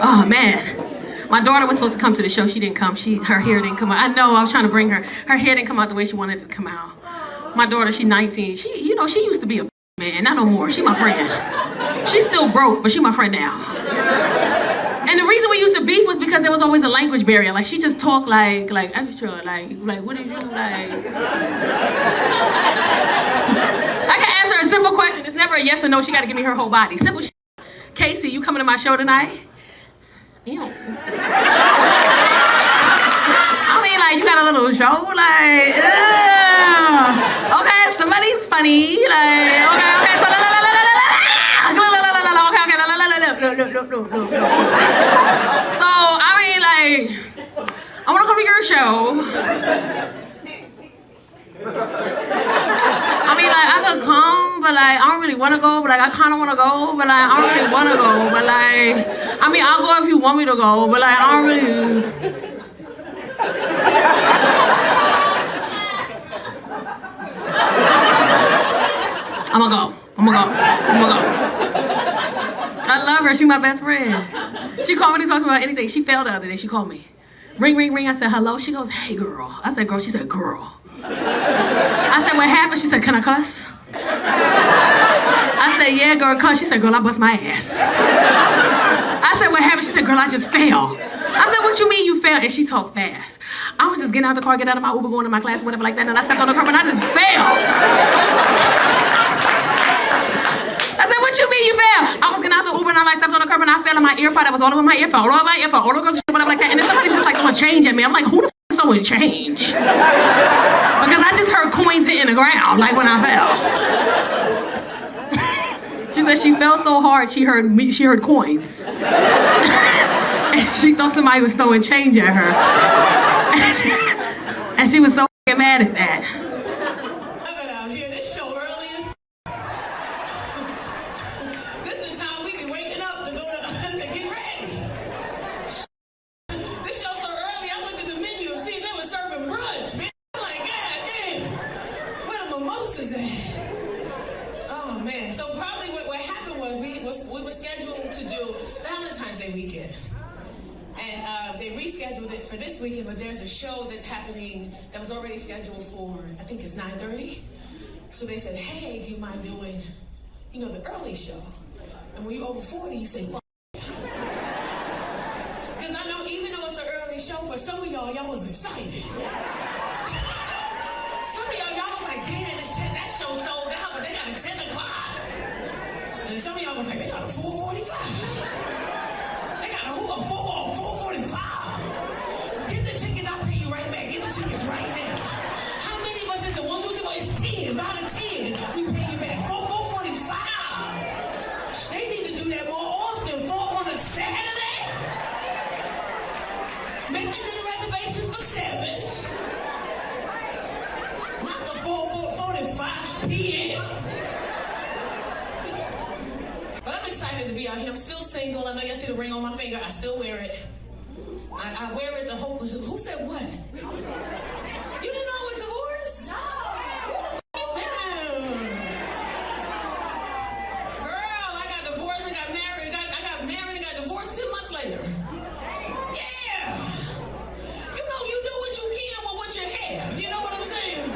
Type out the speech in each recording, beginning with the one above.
Oh man. My daughter was supposed to come to the show. She didn't come. Her hair didn't come out. I know, I was trying to bring her. Her hair didn't come out the way she wanted it to come out. My daughter, she's 19. She used to be a man, not no more. She my friend. She's still broke, but she my friend now. And the reason we used to beef was because there was always a language barrier. Like she just talked like extra, like what did you like? I can ask her a simple question. It's never a yes or no. She got to give me her whole body. Simple shit. Casey, you coming to my show tonight? Ew. I mean, like, you got a little show, like, okay, somebody's funny, like, okay, so so, I mean, like, I want to come to your show. I mean, like, I could come, but like, I don't really want to go, but like, I kind of want to go, but like, I don't really want to go, but like, I mean, I'll go if you want me to go, but like, I don't really. I'm gonna go. I love her, she's my best friend. She called me to talk about anything. She failed the other day, she called me. Ring, ring, ring, I said, hello? She goes, hey girl. I said, girl, she said, girl. I said, what happened? She said, can I cuss? I said, yeah, girl, cuss. She said, girl, I bust my ass. I said, what happened? She said, girl, I just fell. I said, what you mean you fell? And she talked fast. I was just getting out the car, getting out of my Uber, going to my class, whatever like that, and I stepped on the curb and I just fell. I said, what you mean you fell? I was getting out the Uber and I like stepped on the curb and I fell and my earpod that was all over my earphone, all over my earphone, all over whatever like that. And then somebody was just like throwing change at me. I'm like, who the f is throwing change? Because I just heard coins hitting the ground, like when I fell. She said she fell so hard she heard coins. And she thought somebody was throwing change at her. And she was so mad at that. Oh man, so probably what happened was we were scheduled to do Valentine's Day weekend. And they rescheduled it for this weekend, but there's a show that's happening that was already scheduled for, I think it's 9:30. So they said, hey, do you mind doing, the early show? And when you're over 40, you say, fuck. Because I know even though it's an early show, for some of y'all was excited. Some of y'all was like, damn, that show sold out, but they got a 10 o'clock. And some of y'all was like, they got a 4:45. They got a 4:45. Get the tickets, I'll pay you right back. Get the tickets right now. How many of us is it? 1, 2, 3, it's 10. About a 10. We pay you back. 4:45. They need to do that more often. On a Saturday. Make the dinner reservations for 7. Not the 4:45 p.m. But I'm excited to be out here. I'm still single. I know y'all see the ring on my finger. I still wear it. I wear it the whole... Who said what? You didn't know I was divorced? No. Girl, I got divorced and got married. I got married and got divorced 10 months later. Yeah. You do what you can with what you have. You know what I'm saying?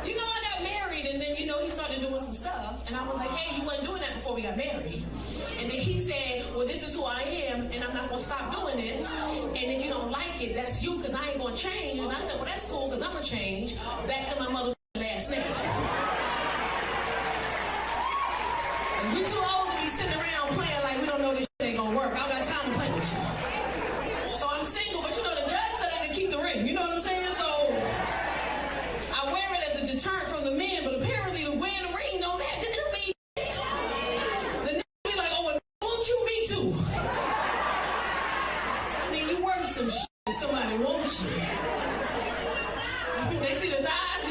I got married and then, he started doing some stuff. And I was like, hey, you wasn't doing that before we got married. And then he said, well, this is who I am, and I'm not going to stop doing this. And if you don't like it, that's you, because I ain't going to change. And I said, well, that's cool, because I'm going to change back to my motherfucking last name. And we too old to be sitting around playing like we don't know this shit ain't going to work. I don't got time to play with you. So I'm single, but the judge said I can keep the ring. You know what I'm saying? So I wear it as a deterrent from the men, but apparently the wearing the ring don't mean shit. The nigga be like, oh, won't you me too? I mean, you worth some shit if somebody wants you. They see the thighs,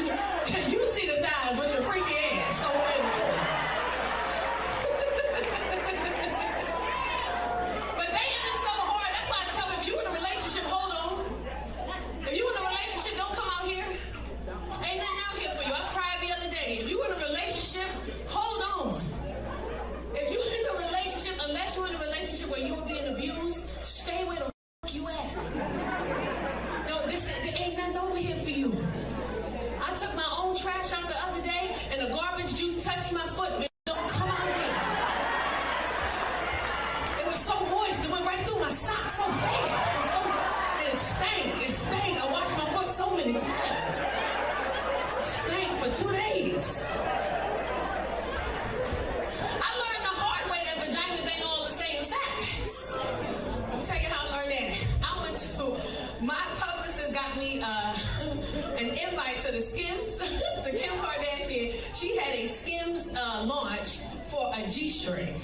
G-string.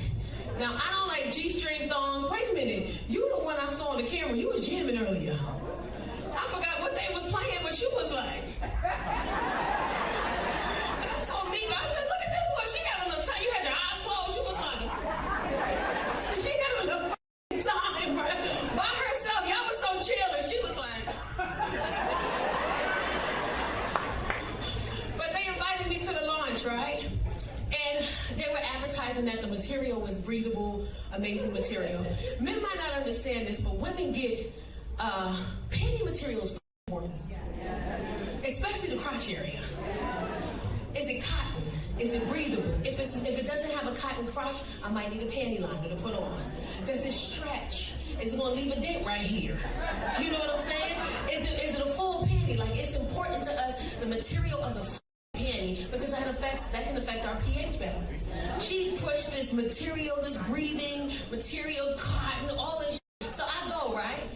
Now, I don't like G-string thongs. Wait a minute. You the one I saw on the camera. You was jamming earlier. I forgot what they was playing, but you was like. And I told Nina, I said, look at this one. She having a little time. You had your eyes closed. You was like. I said, she having a little time by herself. Y'all was so chill. And she was like. But they invited me to the launch, right? And they were advertising that the material was breathable, amazing material. Men might not understand this, but women get panty materials important, especially the crotch area. Is it cotton? Is it breathable? If it doesn't have a cotton crotch, I might need a panty liner to put on. Does it stretch? Is it gonna leave a dent right here? You know what I'm saying? Is it a full panty? Like, it's important to us, the material of the panty, because that can affect our pH balance. She pushed this material, this breathing material, cotton, all this shit. So I go, right?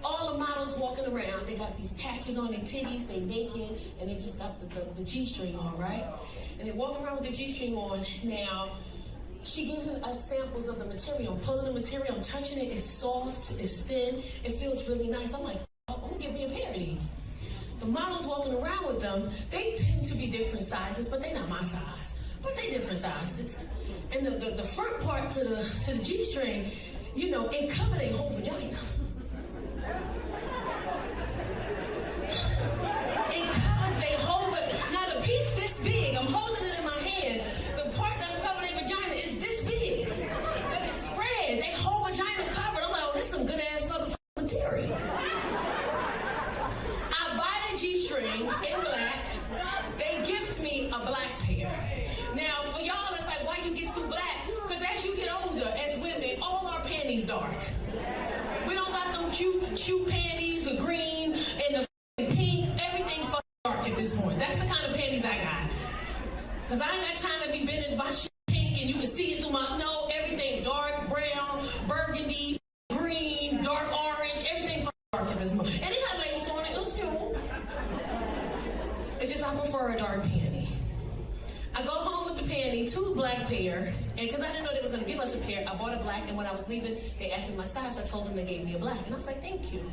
All the models walking around, they got these patches on their titties, they naked, and they just got the G-string on, right? And they walk around with the G-string on. Now, she gives us samples of the material. I'm pulling the material, I'm touching it, it's soft, it's thin, it feels really nice. I'm like, I'm gonna give me a pair of these. The models walking around with them, they tend to be different sizes, but they're not my size. But they different sizes. And the front part to the G-string, you know, it covered a whole vagina. It covers a whole vagina. Now the piece this big, I'm holding it in my hand. The part that covered a vagina is this big. But it's spread. They whole vagina covered. I'm like, oh, this is some good ass motherfucking material. G-string in black. They gift me a black pair. Now, for y'all, it's like, why you get too black? Because as you get older, as women, all our panties dark. We don't got them cute panties, the green and the pink, everything dark at this point. That's the kind of panties I got. Because I ain't got time to be bending my shit pink and you can see it through my, no, everything dark, brown, burgundy, green, dark orange, everything dark at this moment. And it got lace on it, it was cute. It's just I prefer a dark panty. I go home with the panty, 2 black pair, and because I didn't know they was going to give us a pair, I bought a black, and when I was leaving, they asked me my size. I told them they gave me a black, and I was like, thank you.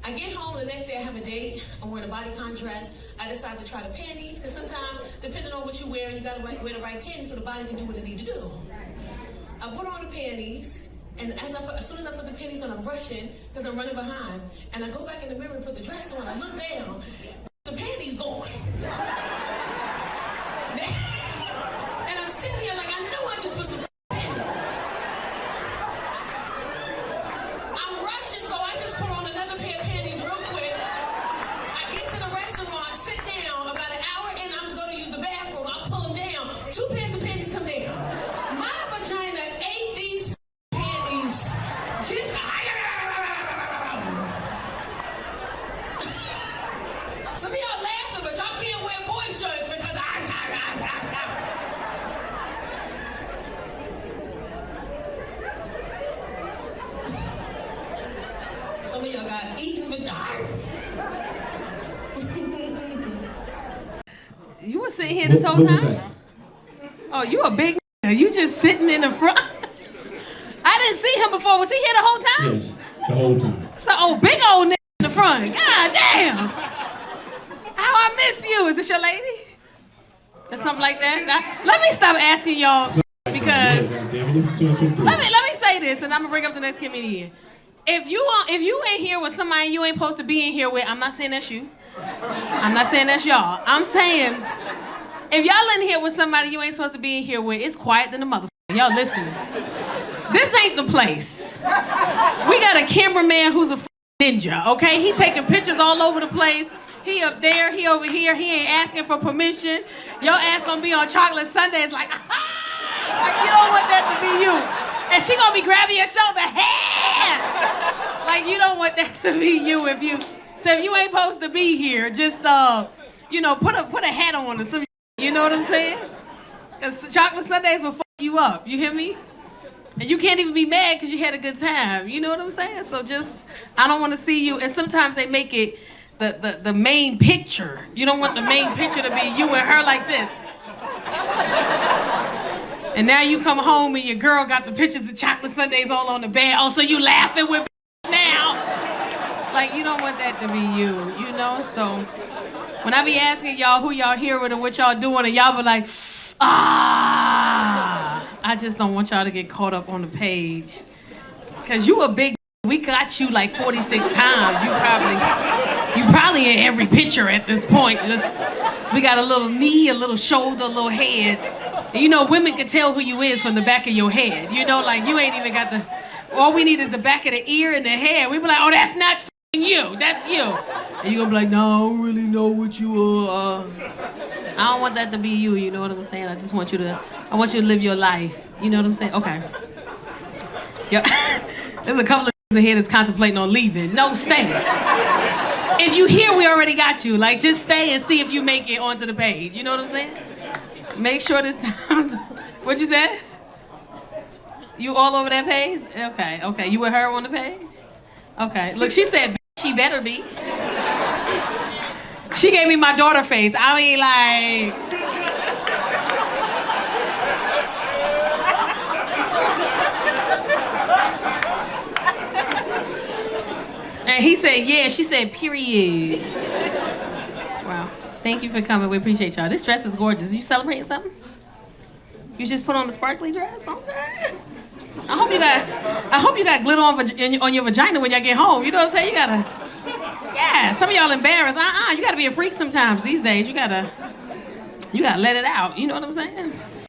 I get home, the next day I have a date. I'm wearing a body contrast. I decide to try the panties, because sometimes, depending on what you wear, you got to wear the right panties so the body can do what it needs to do. I put on the panties, and as soon as I put the panties on, I'm rushing, because I'm running behind, and I go back in the mirror and put the dress on. I look down. The panties gone. And I'm sitting here like, I know I just put some panties on. I'm rushing, so I just put on another pair of panties real quick. I get to the restaurant, sit down, about an hour in, I'm going to use the bathroom. I pull them down. 2 pairs of panties come down. My vagina ate these panties. Just some of y'all laughing, but y'all can't wear boy shirts because some of y'all got eaten vagina. You were sitting here this whole time? Oh, you a big nigga. You just sitting in the front. I didn't see him before. Was he here the whole time? Yes, the whole time. So, big old nigga in the front. God damn. How I miss you. Is this your lady? Or something like that? Now, let me stop asking y'all because let me say this, and I'm gonna bring up the next comedian. If you ain't here with somebody you ain't supposed to be in here with, I'm not saying that's you. I'm not saying that's y'all. I'm saying if y'all in here with somebody you ain't supposed to be in here with, it's quiet than the motherfucker. Y'all listening? This ain't the place. We got a cameraman who's a ninja, okay? He taking pictures all over the place. He up there, he over here, he ain't asking for permission. Your ass gonna be on Chocolate Sundays like, like you don't want that to be you. And she gonna be grabbing your shoulder, hey! Like you don't want that to be you so if you ain't supposed to be here, just you know, put a hat on or some shit, you know what I'm saying? Cause Chocolate Sundays will fuck you up, you hear me? And you can't even be mad because you had a good time, you know what I'm saying? So just, I don't want to see you, and sometimes they make it the main picture. You don't want the main picture to be you and her like this. And now you come home and your girl got the pictures of chocolate sundaes all on the bed. Oh, so you laughing with now? Like, you don't want that to be you know? So when I be asking y'all who y'all here with and what y'all doing, and y'all be like, I just don't want y'all to get caught up on the page. Cause you a big, we got you like 46 times. You probably in every picture at this point. We got a little knee, a little shoulder, a little head. And you know, women can tell who you is from the back of your head. You know, like you ain't even got all we need is the back of the ear and the hair. We be like, oh, that's not you, that's you. And you gonna be like, no, I don't really know what you are. I don't want that to be you, you know what I'm saying? I just want you to live your life. You know what I'm saying? Okay. Yo, there's a couple of in here that's contemplating on leaving. No, stay. If you here, we already got you. Like, just stay and see if you make it onto the page. You know what I'm saying? Make sure this time. What'd you say? You all over that page? Okay. You with her on the page? Okay. Look, she said she better be. She gave me my daughter face. I mean, like. And he said, yeah. She said, period. Wow. Thank you for coming. We appreciate y'all. This dress is gorgeous. You celebrating something? You just put on a sparkly dress? Okay. I hope you got glitter on your vagina when y'all get home. You know what I'm saying? You gotta. Yeah. Some of y'all embarrassed. You gotta be a freak sometimes these days. You gotta let it out. You know what I'm saying?